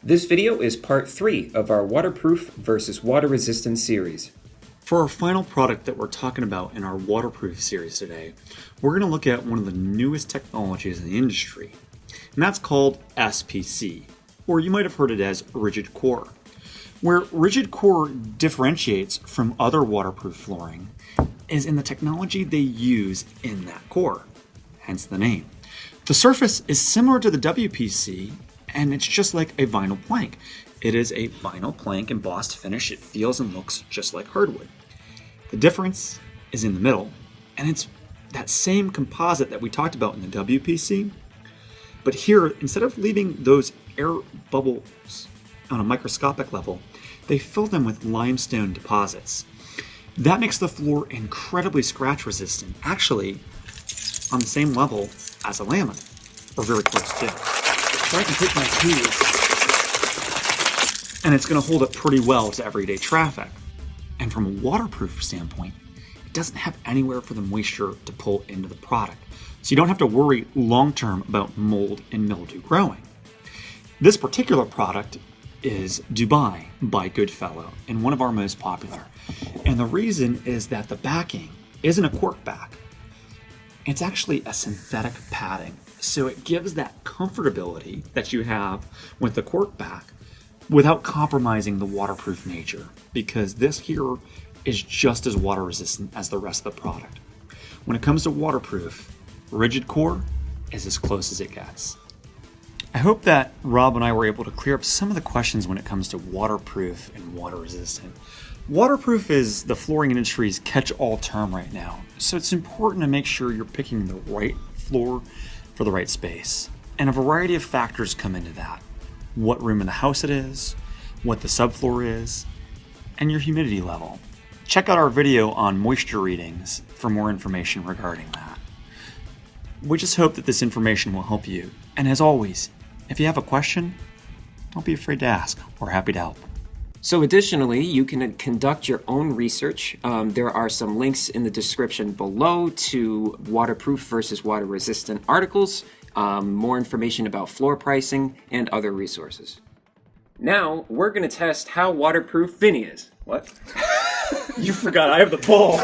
This video is part 3 of our waterproof versus water resistant series. For our final product that we're talking about in our waterproof series today, we're going to look at one of the newest technologies in the industry, and that's called SPC, or you might have heard it as rigid core. Where rigid core differentiates from other waterproof flooring is in the technology they use in that core, hence the name. The surface is similar to the WPC, and it's just like a vinyl plank. It is a vinyl plank embossed finish. It feels and looks just like hardwood. The difference is in the middle, and it's that same composite that we talked about in the WPC, but here, instead of leaving those air bubbles on a microscopic level, they fill them with limestone deposits. That makes the floor incredibly scratch resistant, actually on the same level as a laminate, or very close to. So I can take my keys, and it's going to hold up pretty well to everyday traffic. And from a waterproof standpoint, it doesn't have anywhere for the moisture to pull into the product. So you don't have to worry long-term about mold and mildew growing. This particular product is Dubai by Goodfellow, and one of our most popular. And the reason is that the backing isn't a cork back. It's actually a synthetic padding. So it gives that comfortability that you have with the cork back without compromising the waterproof nature, because this here is just as water resistant as the rest of the product. When it comes to waterproof, rigid core is as close as it gets. I hope that Rob and I were able to clear up some of the questions when it comes to waterproof and water resistant. Waterproof is the flooring industry's catch-all term right now, so it's important to make sure you're picking the right floor for the right space. And a variety of factors come into that. What room in the house it is, what the subfloor is, and your humidity level. Check out our video on moisture readings for more information regarding that. We just hope that this information will help you. And as always, if you have a question, don't be afraid to ask. We're happy to help. So additionally, you can conduct your own research. There are some links in the description below to waterproof versus water resistant articles, more information about floor pricing, and other resources. Now, we're going to test how waterproof Vinny is. What? You forgot I have the pull.